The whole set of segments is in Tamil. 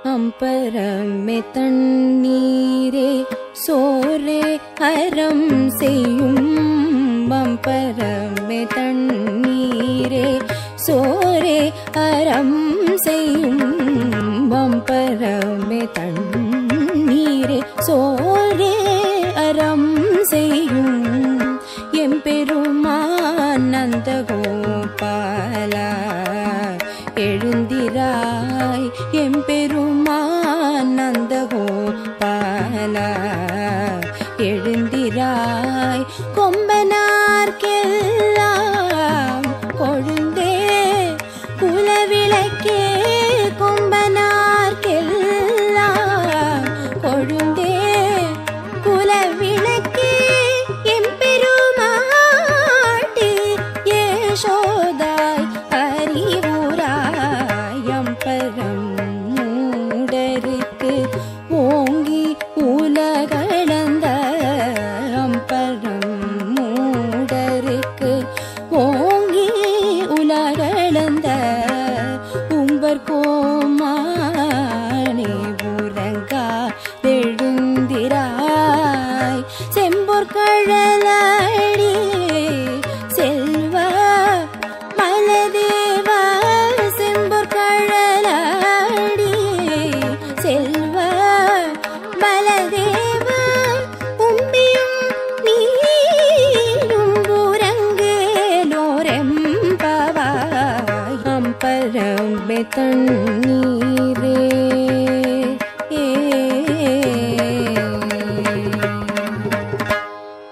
அம்பரமே தண்ணீரே சோரே அறம் செய்யும் அம்பரமே தண்ணீரே சோரே அறம் செய்யும் அம்பரமே தண்ணீரே சோரே அறம் செய்யும் எம்பெருமான் நந்தகோபாலா எழுந்திராய் எம்பெருமான் நந்தகோபாலா எழுந்திராய் கொம்பனார்க்கெல்லாம் கொழுந்தே குலவிளக்கே கொம்பனார்க்கெல்லாம் கொழுந்தே குலவிளக்கே எம்பெருமாட்டி யசோதாய் அறிவுராய் அம்பரம் மூடருக்கு ஓங்கி உலகளந்த அம்பரம் மூடருக்கு ஓங்கி உலகளந்த உம்பர் கோமானே உறங்கா எழுந்திராய் செம்பொற் கழலடி செல்வ மலதேவ செம்பொற் கழலடி செல்வ மலதேவ உம்பியும் நீயும் உறங்கேலோரெம்பவாய் அம்பரமே தண்ணீரே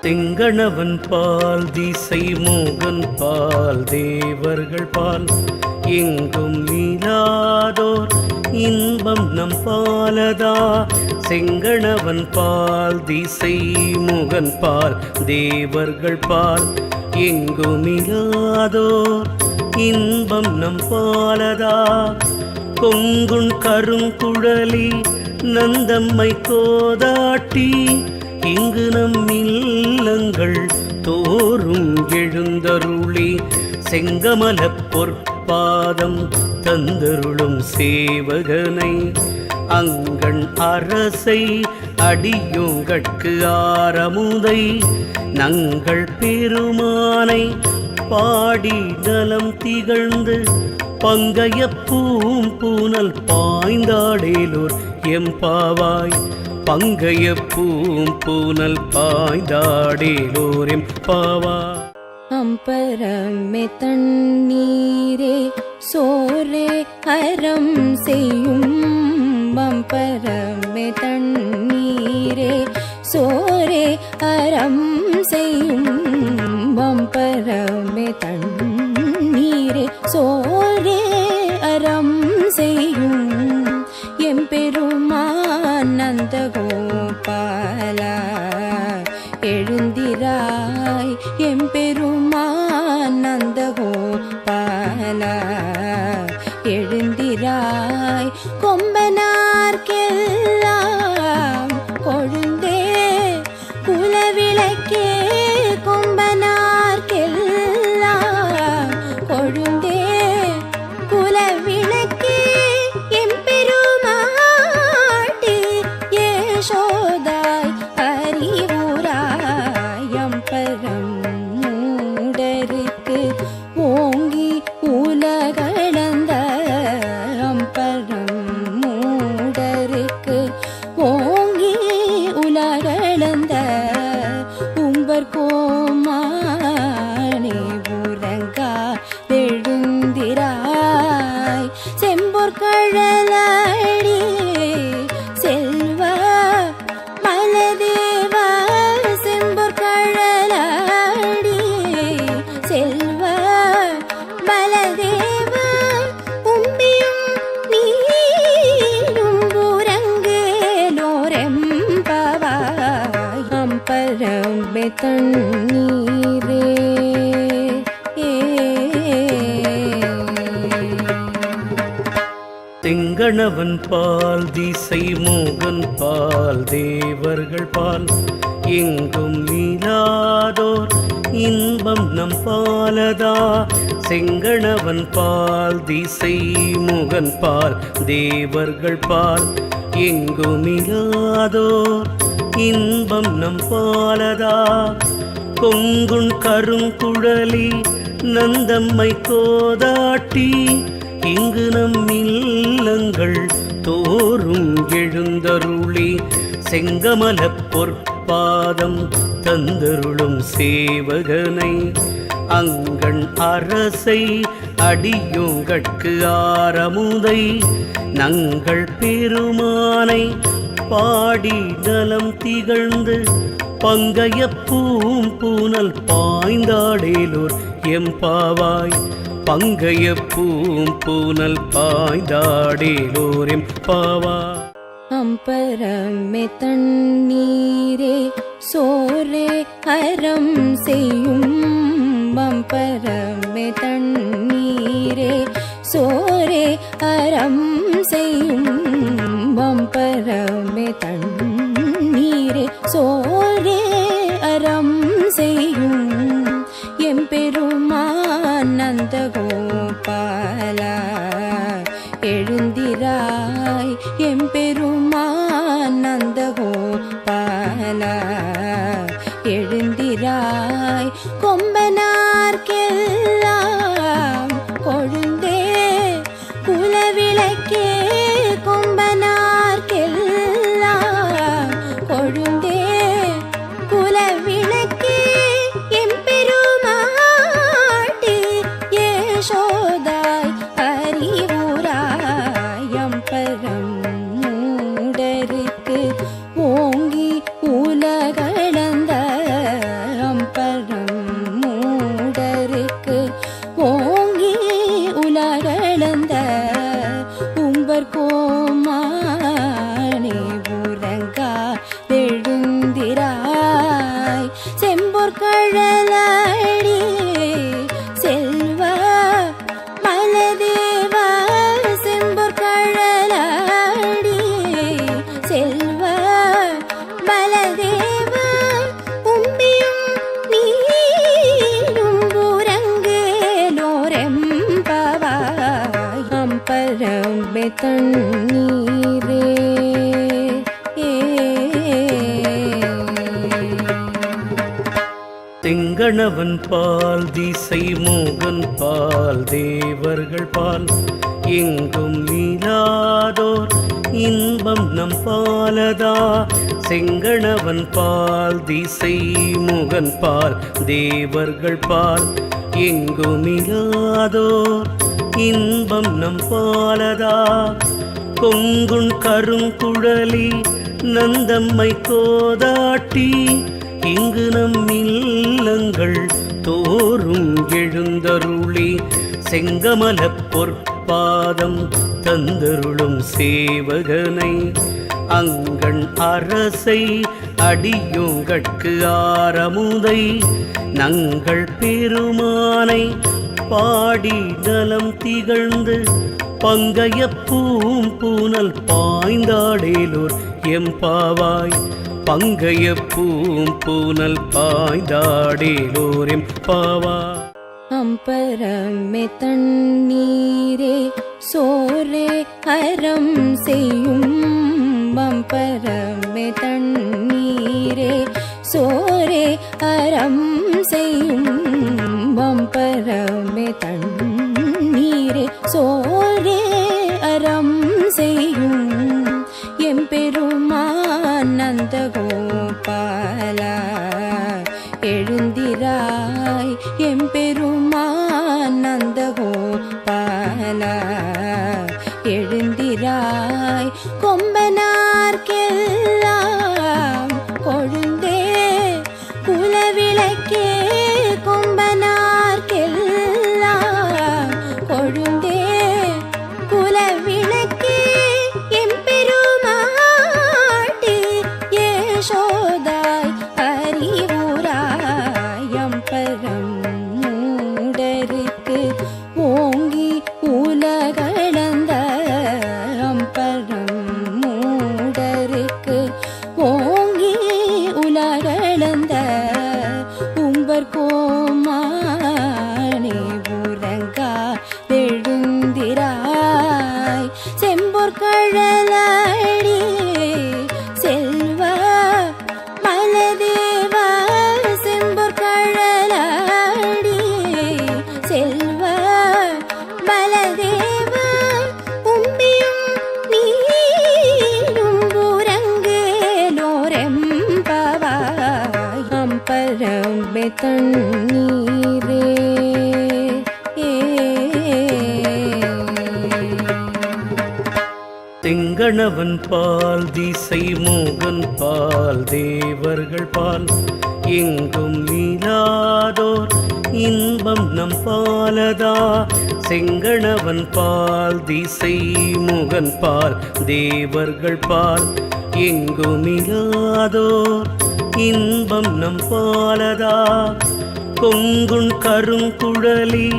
திங்கணவன் பால் திசை மோகன் பால் தேவர்கள் பால் எங்கும் நீலாதோர் இன்பம் நம் பாலதா செங்கணவன் பால் திசை மோகன் பால் தேவர்கள் பால் எங்கும் இல்லாதோர் இன்பம் நம் பாலதா கொங்குண் கருங்குழலி நந்தம்மை கோதாட்டி இங்கு நம் இல்லங்கள் தோறும் எழுந்தருளி செங்கமலப் பொற்பாதம் தந்தருளும் சேவகனை அங்கண் அரசை அடியோங்கட்கு ஆரமுதை நங்கள் பெருமானை பாடி நலம் திகழ்ந்து பங்கைய பூம்பூனல் பாய்ந்தாடேலோர் எம்பாவாய் பங்கைய பூம்பூனல் பாய்ந்தாடேலோர் எம்பாவாய் அம்பரமே தண்ணீரே சோரே அறம் செய்யும் அம்பரமே தண்ணீரே சோரே அறம் செய்யும் அம்பரமே தண்ணீரே சோரே அறம் செய்யும் எம்பெருமான் நந்தகோபாலா எழுந்திராய் எம்பெருமான் நந்தகோபாலா எழுந்திராய் கொம்பனார்க்கெல்லாம் கொழுந்தே குலவிளக்கே கொம்பனார்க்கெல்லாம் கொழுந்தே குலவிளக்கே எம்பெருமாட்டி யசோதாய் அறிவுராய் அம்பரம் மூடருக்கு ஓங்கி உலகளந்த அம்பரம் மூடருக்கு ஓங்கி உலகளந்த உம்பர் கோமானே உறங்கா எழுந்திராய் செம்பொற் கழலடி செல்வ மலதேவ செம்பொற் கழலடி செல்வ மலதேவ உம்பியும் நீயும் உறங்கேலோரெம்பவாய் அம்பரமே தண்ணீரே திங்கணவன் பால் திசை மோகன் பால் தேவர்கள் பால் எங்கும் நீலாதோர் இன்பம் நம் பாலதா. செங்கணவன் பால் திசை முகன் பால் தேவர்கள் பால் எங்குமிலாதோர் இன்பம் நம் பாலதா. கொங்குண் கருங்குழலி நந்தம்மை கோதாட்டி இங்கு நம் இல்லங்கள் தோறும் எழுந்தருளி செங்கமலப் பொற்பாதம் தந்தருளும் சேவகனை அங்கண் அரசை அடியோங்கட்கு ஆரமுதை நங்கள் பெருமானை பாடி நலம் திகழ்ந்து பங்கைய பூம்பூனல் பாய்ந்தாடேலோர் எம்பாவாய். பங்கைய பூம்பூனல் பாய்ந்தாடேலோர் எம்பாவாய். அம்பரமே தண்ணீரே சோரே அறம் செய்யும். அம்பரமே தண்ணீரே சோரே அறம் செய்யும். அம்பரமே தண்ணீரே சோரே அறம் செய்யும். எம்பெருமான் நந்தகோபாலா எழுந்திராய். எம்பெருமான் நந்தகோபாலா எழுந்திராய். கொம்பனார்க்கெல்லாம் கொழுந்தே குலவிளக்கே. கொம்பனார்க்கெல்லாம் கொழுந்தே குலவிளக்கே. எம்பெருமாட்டி யசோதாய் அறிவுராய். அம்பரம் மூடருக்கு ஓங்கி உலகளந்த. அம்பரம் மூடருக்கு ஓங்கி உலகளந்த. உம்பர் கோமானே உறங்கா எழுந்திராய். செம்பொற் கழலடி செல்வ மலதேவ. செம்பொற் கழலடி செல்வ மலதேவ. உம்பியும் நீயும் உறங்கேலோரெம்பவாய். அம்பரமே தண்ணீரே செங்கணவன் பால் திசை மோகன் பால் தேவர்கள் பால் எங்கும் நீலாதோர் இன்பம் நம் பாலதா. செங்கணவன் பால் திசை முகன் பால் தேவர்கள் பால் எங்குமிலாதோர் இன்பம் நம் பாலதா. கொங்குண் கருங்குழலி நந்தம்மை கோதாட்டி இங்கு நம் இல்லங்கள் தோறும் எழுந்தருளி செங்கமலப் பொற்பாதம் தந்தருளும் சேவகனை அங்கண் அரசை அடியோங்கட்கு ஆரமுதை நங்கள் பெருமானை பாடி நலம் திகழ்ந்து பங்கைய பூம்பூனல் பாய்ந்தாடேலோர் எம்பாவாய். பங்கைய பூம்பூனல் பாய்ந்தாடேலோர் எம்பாவாய். அம்பரமே தண்ணீரே சோரே அறம் செய்யும். அம்பரமே தண்ணீரே சோரே அறம் செய்யும். அம்பரமே தண்ணீரே சோரே அறம் செய்யும். எம்பெருமான் நந்தகோபாலா எழுந்திராய். எம்பெருமான் நந்தகோபாலா எழுந்திராய். கொம்பனார்க்கெல்லாம் கொழுந்தே குலவிளக்கே. கொம்பனார்க்கெல்லாம் கொழுந்தே குலவிளக்கே. எம்பெருமாட்டி யசோதாய் அறிவுராய். அம்பரம் மூடருக்கு ஓங்கி உலகளந்த. அம்பரம் மூடருக்கு செங்கணவன் பால் திசை மோகன் பால் தேவர்கள் பால் எங்கும் இல்லாதோர் இன்பம் நம் பாலதா. செங்கணவன் பால் திசை மோகன் பால் தேவர்கள் பால் எங்கும் இல்லாதோர் இன்பம் நம் பாலதா. கொங்குண் கருங்குழலி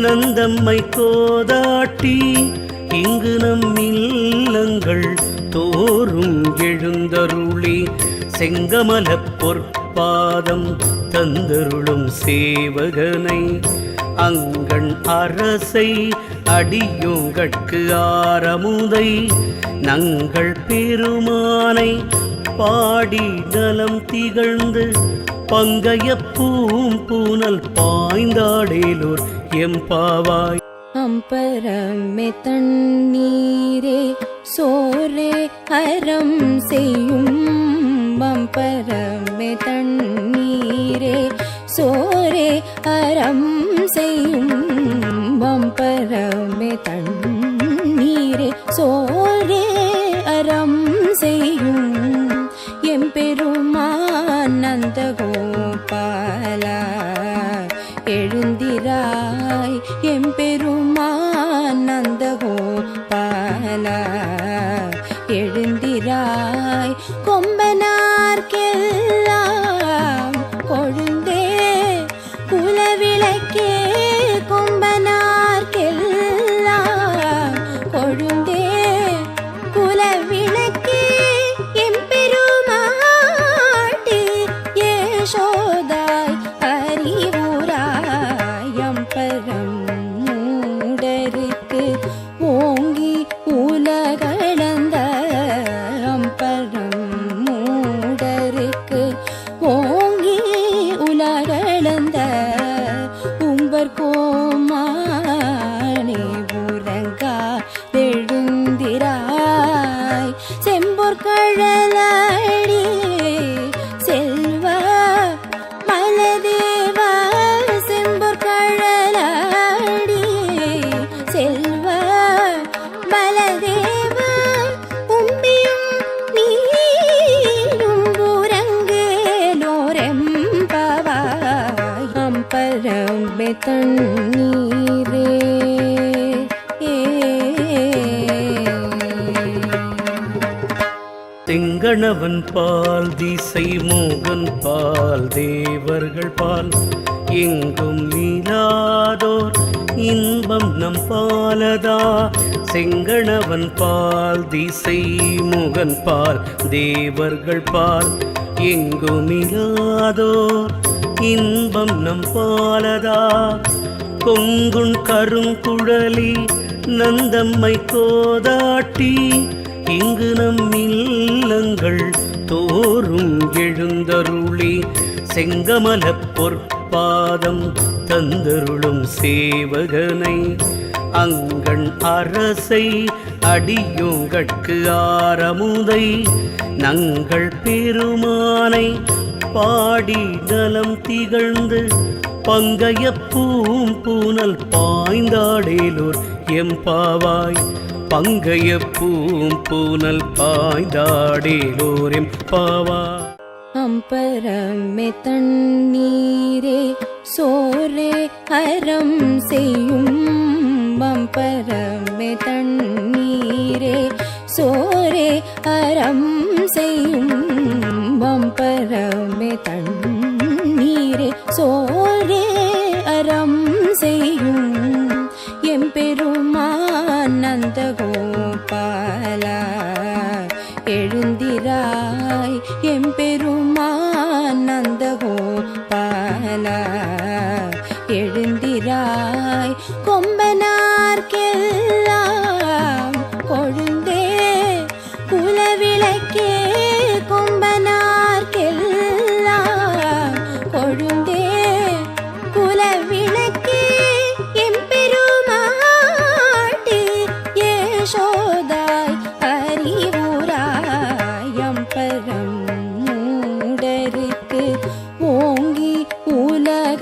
நந்தம்மை கோதாட்டி இங்கு நம் இல்லங்கள் தோறும் எழுந்தருளி செங்கமலப் பொற்பாதம் தந்தருளும் சேவகனை அங்கண் அரசை அடியோங்கட்கு ஆரமுதை நங்கள் பெருமானை பாடி நலம் திகழ்ந்து பங்கைய பூம்பூனல் பாய்ந்தாடேலோர் எம்பாவாய். அம்பரமே தண்ணீரே சோரே அறம் செய்யும். அம்பரமே தண்ணீரே சோரே அறம் செய்யும். அம்பரமே தண்ணீரே சோரே அறம் செய்யும். எம்பெருமான் நந்தகோபாலா எழுந்திராய். எம்பெருமான் நந்தகோபாலா எழுந்திராய். கொம்பனார்க்கெல்லாம் கொழுந்தே குலவிளக்கே. கொம்பனார்க்கெல்லாம் கொழுந்தே குலவிளக்கே. எம்பெருமாட்டி யசோதாய் அறிவுராய். அம்பரம் மூடருக்கு ஓங்கி உலகளந்த. அம்பரம் மூடருக்கு ஓங்கி உலகளந்த. உம்பர் கோமானே உறங்கா எழுந்திராய். செம்பொற்கழலடி செல்வ மலதேவா. செம்பொற்கழலடி செல்வ மலதேவா. உம்பியும் நீயும் உறங்கேலோரெம்பவாய். அம்பரமே தண்ணீரே செங்கணவன் பால் திசை மோகன் பால் தேவர்கள் பால் எங்கும் இல்லாதோர் இன்பம் நம் பாலதா. செங்கணவன் பால் திசை மோகன் பால் தேவர்கள் பால் எங்கும் இல்லாதோர் இன்பம் நம் பாலதா. கொங்குண் கருங்குழலி நந்தம்மை கோதாட்டி இங்கு நம் இல்லங்கள் தோறும் எழுந்தருளி செங்கமலப் பொற்பாதம் தந்தருளும் சேவகனை அங்கண் அரசை அடியோங்கட்கு ஆரமுதை நங்கள் பெருமானை பாடி நலம் திகழ்ந்து பங்கைய பூம்பூனல் பாய்ந்தாடேலோர் எம்பாவாய். பங்கைய பூம்பூனல் பாய்ந்தாடேலோர் எம்பாவாய். அம்பரமே தண்ணீரே சோரே அறம் செய்யும். அம்பரமே தண்ணீரே சோரே அறம் செய்யும். அம்பரமே தண்ணீரே சோரே அறம் செய்யும். எம்பெருமான் நந்தகோபாலா எழுந்திராய். எம்பெருமான் நந்தகோபாலா எழுந்திராய். கொம்பனார்க்கெல்லாம் கொழுந்தே குலவிளக்கே. கொம்பனார்க்கெல்லாம் கொழுந்தே குலவிளக்கே. எம்பெருமாட்டி யசோதாய் அறிவுராய். அம்பரம் மூடருக்கு ஓங்கி உலக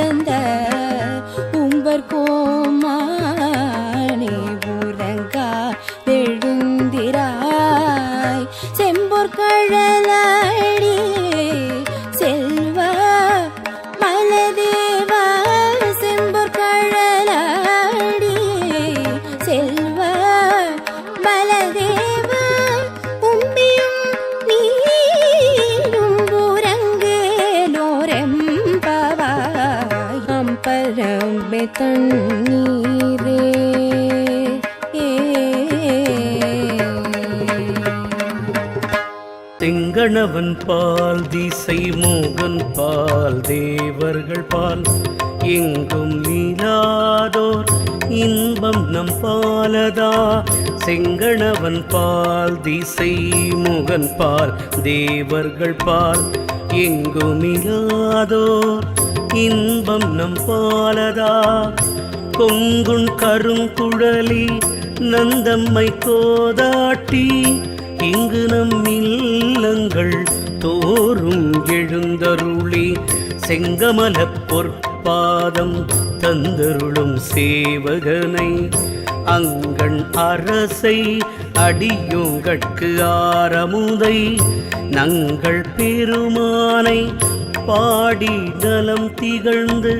பிறந்த உம்பர் கோமானே உறங்கா எழுந்திராய் செம்பொற் கழலடி செல்வ மலதேவா செம்பொற் கழலடி செல்வ மலதேவா உம்பியும் நீயும் உறங்கேலோரெம்பவாய் அம்பரம்பே தண்ணீரே திங்கணவன் பால் திசை மோகன் பால் தேவர்கள் பால் எங்கும் நீலாதோர் இன்பம் நம் பாலதா செங்கணவன் பால் திசை மோகன் பால் தேவர்கள் பால் எங்கும் இல்லாதோர் இன்பம் நம் பாலதா கொங்குண் கருங்குழலி நந்தம்மை கோதாட்டி இங்கு நம் இல்லங்கள் தோறும் எழுந்தருளி செங்கமலப் பொற்பாதம் தந்தருளும் சேவகனை அங்கண் அரசை அடியோங்கட்கு ஆரமுதை நங்கள் பெருமானை பாடி நலம் திகழ்ந்து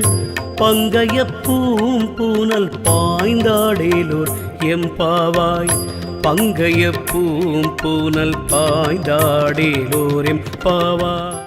பங்கைய பூம்பூனல் பாய்ந்தாடேலோர் எம்பாவாய் பங்கைய பூம்பூனல் பாய்ந்தாடேலோர் எம்பாவாய்.